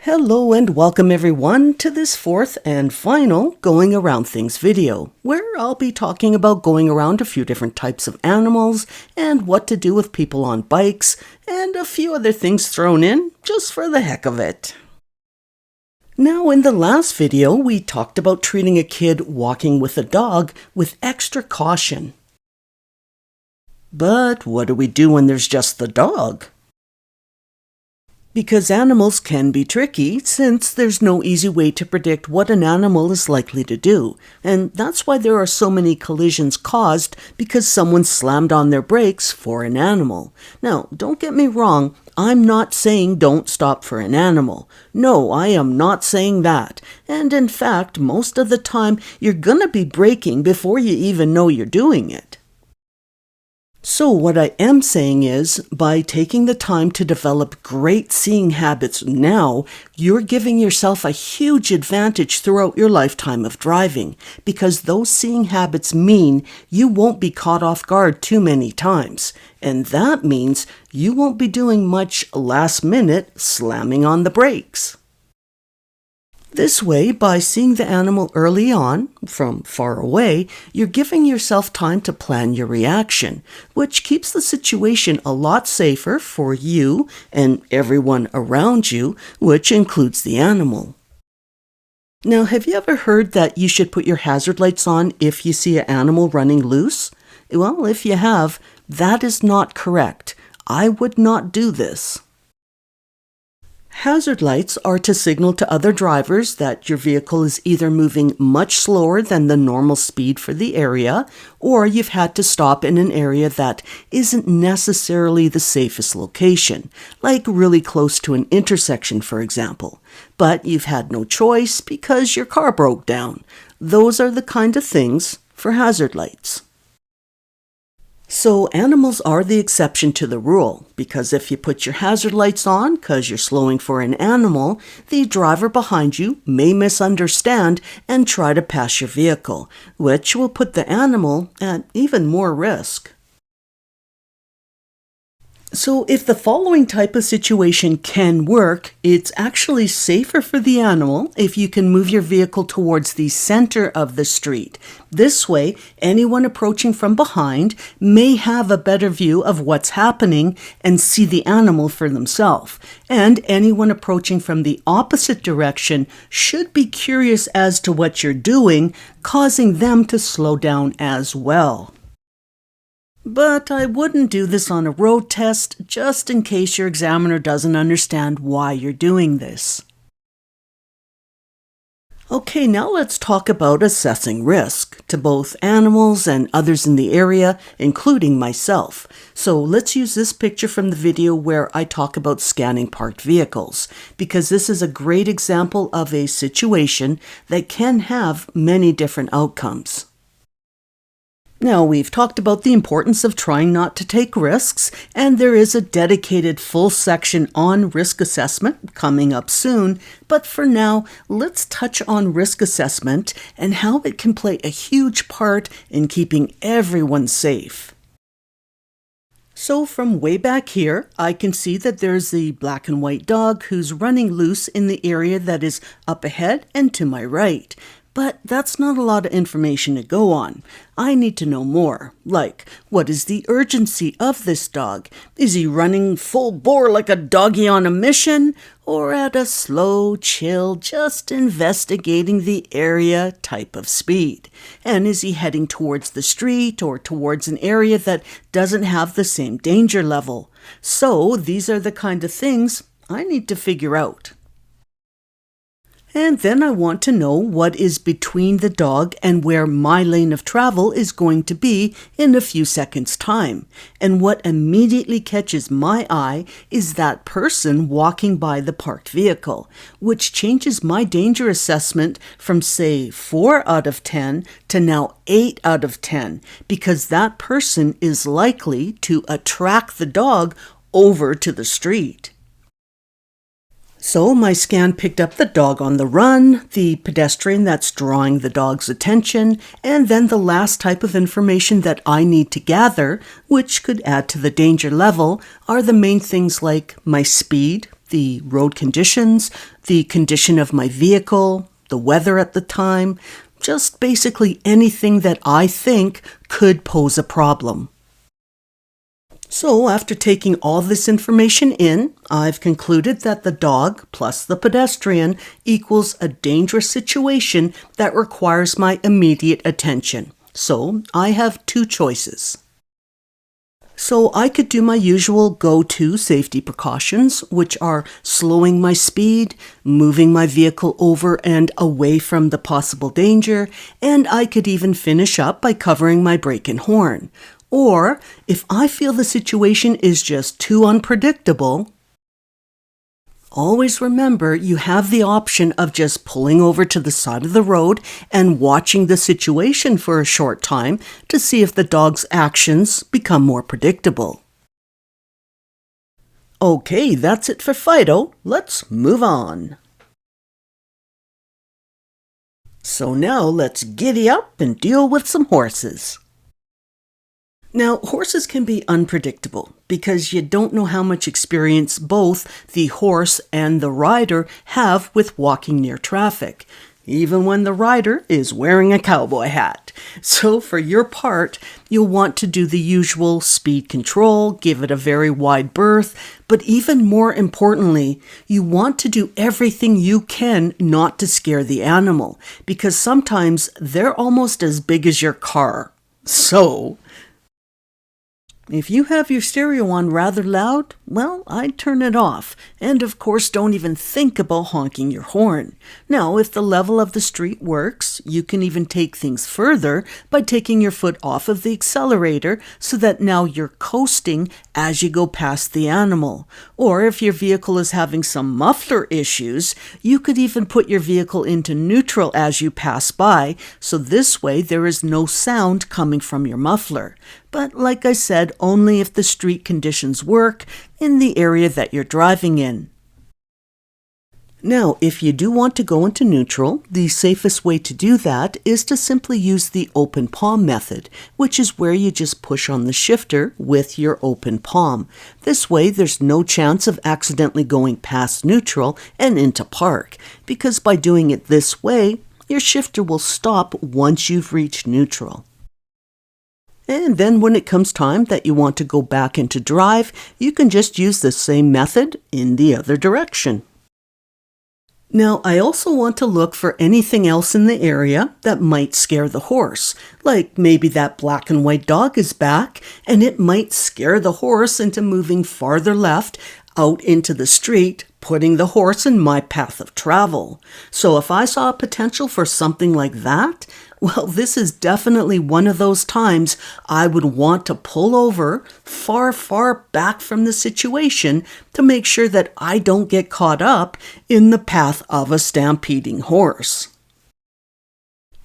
Hello and welcome everyone to this fourth and final Going Around Things video, where I'll be talking about going around a few different types of animals and what to do with people on bikes and a few other things thrown in just for the heck of it. Now, in the last video, we talked about treating a kid walking with a dog with extra caution. But what do we do when there's just the dog? Because animals can be tricky, since there's no easy way to predict what an animal is likely to do, and that's why there are so many collisions caused because someone slammed on their brakes for an animal. Now, don't get me wrong, I'm not saying don't stop for an animal. No, I am not saying that, and in fact, most of the time, you're gonna be braking before you even know you're doing it. So what I am saying is, by taking the time to develop great seeing habits now, you're giving yourself a huge advantage throughout your lifetime of driving, because those seeing habits mean you won't be caught off guard too many times, and that means you won't be doing much last-minute slamming on the brakes. This way, by seeing the animal early on, from far away, you're giving yourself time to plan your reaction, which keeps the situation a lot safer for you and everyone around you, which includes the animal. Now, have you ever heard that you should put your hazard lights on if you see an animal running loose? Well, if you have, that is not correct. I would not do this. Hazard lights are to signal to other drivers that your vehicle is either moving much slower than the normal speed for the area, or you've had to stop in an area that isn't necessarily the safest location, like really close to an intersection, for example. But you've had no choice because your car broke down. Those are the kind of things for hazard lights. So animals are the exception to the rule, because if you put your hazard lights on because you're slowing for an animal, the driver behind you may misunderstand and try to pass your vehicle, which will put the animal at even more risk. So if the following type of situation can work, it's actually safer for the animal if you can move your vehicle towards the center of the street. This way, anyone approaching from behind may have a better view of what's happening and see the animal for themselves. And anyone approaching from the opposite direction should be curious as to what you're doing, causing them to slow down as well. But I wouldn't do this on a road test, just in case your examiner doesn't understand why you're doing this. Okay, now let's talk about assessing risk to both animals and others in the area, including myself. So let's use this picture from the video where I talk about scanning parked vehicles, because this is a great example of a situation that can have many different outcomes. Now, we've talked about the importance of trying not to take risks, and there is a dedicated full section on risk assessment coming up soon, but for now, let's touch on risk assessment and how it can play a huge part in keeping everyone safe. So from way back here, I can see that there's the black and white dog who's running loose in the area that is up ahead and to my right. But that's not a lot of information to go on. I need to know more, like, what is the urgency of this dog? Is he running full bore like a doggy on a mission? Or at a slow, chill, just investigating the area type of speed? And is he heading towards the street or towards an area that doesn't have the same danger level? So these are the kind of things I need to figure out. And then I want to know what is between the dog and where my lane of travel is going to be in a few seconds' time. And what immediately catches my eye is that person walking by the parked vehicle, which changes my danger assessment from, say, 4 out of 10 to now 8 out of 10, because that person is likely to attract the dog over to the street. So my scan picked up the dog on the run, the pedestrian that's drawing the dog's attention, and then the last type of information that I need to gather, which could add to the danger level, are the main things like my speed, the road conditions, the condition of my vehicle, the weather at the time, just basically anything that I think could pose a problem. So after taking all this information in, I've concluded that the dog plus the pedestrian equals a dangerous situation that requires my immediate attention. So I have two choices. So I could do my usual go-to safety precautions, which are slowing my speed, moving my vehicle over and away from the possible danger, and I could even finish up by covering my brake and horn. Or, if I feel the situation is just too unpredictable, always remember you have the option of just pulling over to the side of the road and watching the situation for a short time to see if the dog's actions become more predictable. Okay, that's it for Fido. Let's move on. So now let's giddy up and deal with some horses. Now, horses can be unpredictable because you don't know how much experience both the horse and the rider have with walking near traffic, even when the rider is wearing a cowboy hat. So for your part, you'll want to do the usual speed control, give it a very wide berth, but even more importantly, you want to do everything you can not to scare the animal, because sometimes they're almost as big as your car. So if you have your stereo on rather loud, well, I'd turn it off. And of course, don't even think about honking your horn. Now, if the level of the street works, you can even take things further by taking your foot off of the accelerator so that now you're coasting as you go past the animal. Or if your vehicle is having some muffler issues, you could even put your vehicle into neutral as you pass by, so this way there is no sound coming from your muffler. But like I said, only if the street conditions work in the area that you're driving in. Now, if you do want to go into neutral, the safest way to do that is to simply use the open palm method, which is where you just push on the shifter with your open palm. This way, there's no chance of accidentally going past neutral and into park, because by doing it this way, your shifter will stop once you've reached neutral. And then when it comes time that you want to go back into drive, you can just use the same method in the other direction. Now, I also want to look for anything else in the area that might scare the horse. Like maybe that black and white dog is back, and it might scare the horse into moving farther left out into the street, putting the horse in my path of travel. So if I saw a potential for something like that, well, this is definitely one of those times I would want to pull over far, far back from the situation to make sure that I don't get caught up in the path of a stampeding horse.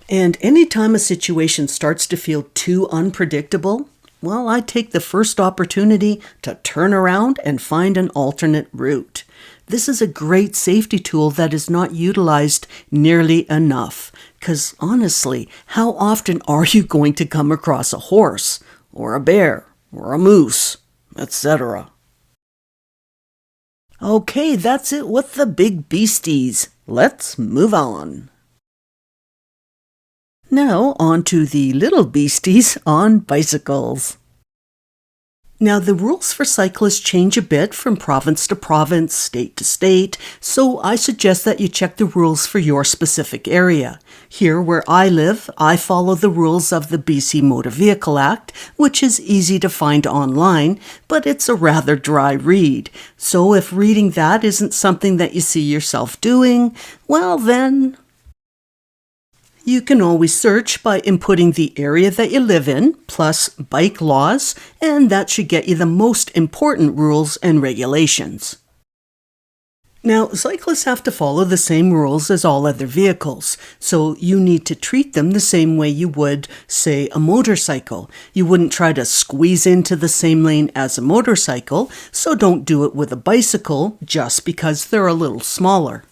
And anytime a situation starts to feel too unpredictable, well, I take the first opportunity to turn around and find an alternate route. This is a great safety tool that is not utilized nearly enough. Because honestly, how often are you going to come across a horse, or a bear, or a moose, etc.? Okay, that's it with the big beasties. Let's move on. Now on to the little beasties on bicycles. Now, the rules for cyclists change a bit from province to province, state to state, so I suggest that you check the rules for your specific area. Here where I live, I follow the rules of the BC Motor Vehicle Act, which is easy to find online, but it's a rather dry read. So if reading that isn't something that you see yourself doing, well then, you can always search by inputting the area that you live in, plus bike laws, and that should get you the most important rules and regulations. Now, cyclists have to follow the same rules as all other vehicles, so you need to treat them the same way you would, say, a motorcycle. You wouldn't try to squeeze into the same lane as a motorcycle, so don't do it with a bicycle just because they're a little smaller.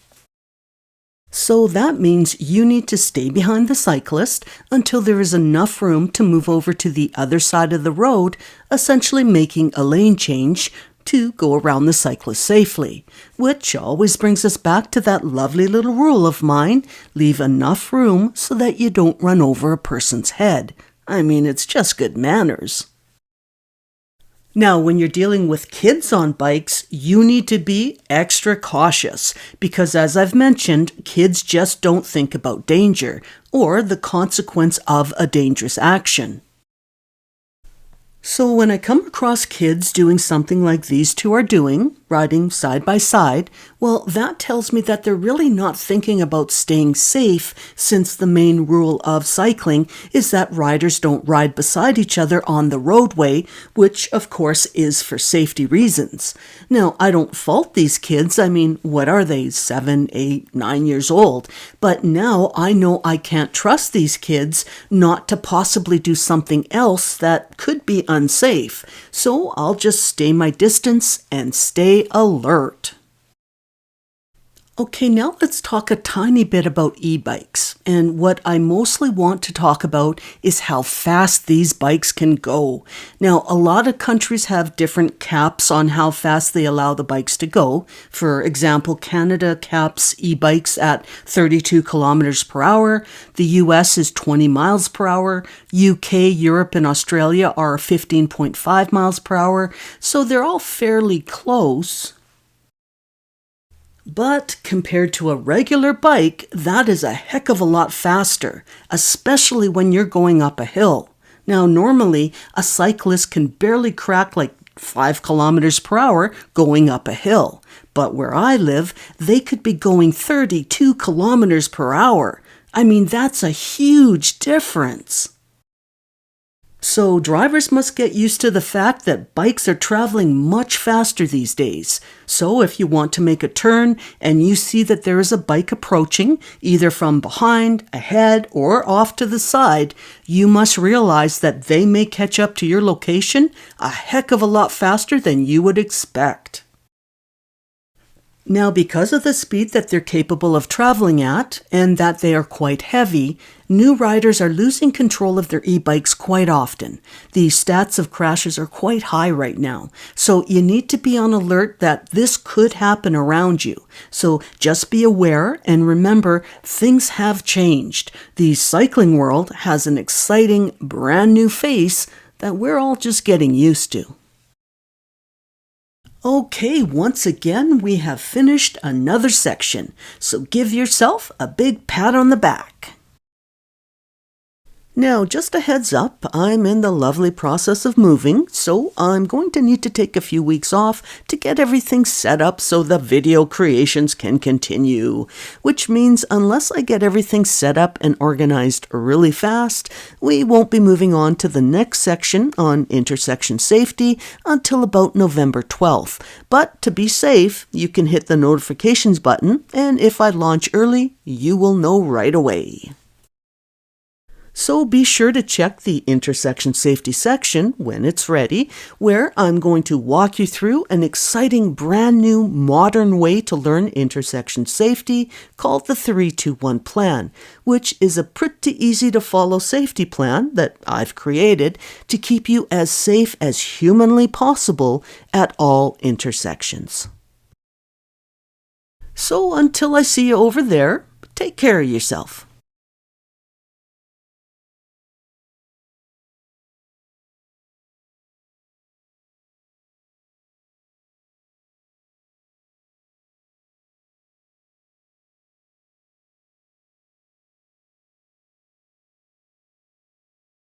So that means you need to stay behind the cyclist until there is enough room to move over to the other side of the road, essentially making a lane change, to go around the cyclist safely, which always brings us back to that lovely little rule of mine: leave enough room so that you don't run over a person's head. I mean, it's just good manners. Now, when you're dealing with kids on bikes, you need to be extra cautious because, as I've mentioned, kids just don't think about danger or the consequence of a dangerous action. So when I come across kids doing something like these two are doing, riding side by side, well, that tells me that they're really not thinking about staying safe, since the main rule of cycling is that riders don't ride beside each other on the roadway, which of course is for safety reasons. Now, I don't fault these kids. I mean, what are they, 7, 8, 9 years old? But now I know I can't trust these kids not to possibly do something else that could be unsafe. So I'll just stay my distance and stay alert. Okay, now let's talk a tiny bit about e-bikes. And what I mostly want to talk about is how fast these bikes can go. Now, a lot of countries have different caps on how fast they allow the bikes to go. For example, Canada caps e-bikes at 32 kilometers per hour. The US is 20 miles per hour. UK, Europe, and Australia are 15.5 miles per hour. So they're all fairly close. But compared to a regular bike, that is a heck of a lot faster, especially when you're going up a hill. Now, normally, a cyclist can barely crack like 5 kilometers per hour going up a hill. But where I live, they could be going 32 kilometers per hour. I mean, that's a huge difference. So drivers must get used to the fact that bikes are traveling much faster these days. So if you want to make a turn and you see that there is a bike approaching, either from behind, ahead, or off to the side, you must realize that they may catch up to your location a heck of a lot faster than you would expect. Now, because of the speed that they're capable of traveling at, and that they are quite heavy, new riders are losing control of their e-bikes quite often. The stats of crashes are quite high right now, so you need to be on alert that this could happen around you. So just be aware and remember, things have changed. The cycling world has an exciting, brand new face that we're all just getting used to. Okay, once again, we have finished another section, so give yourself a big pat on the back. Now, just a heads up, I'm in the lovely process of moving, so I'm going to need to take a few weeks off to get everything set up so the video creations can continue, which means unless I get everything set up and organized really fast, we won't be moving on to the next section on intersection safety until about November 12th. But to be safe, you can hit the notifications button, and if I launch early, you will know right away. So be sure to check the intersection safety section when it's ready, where I'm going to walk you through an exciting brand new modern way to learn intersection safety called the 3-2-1 plan, which is a pretty easy to follow safety plan that I've created to keep you as safe as humanly possible at all intersections. So until I see you over there, take care of yourself.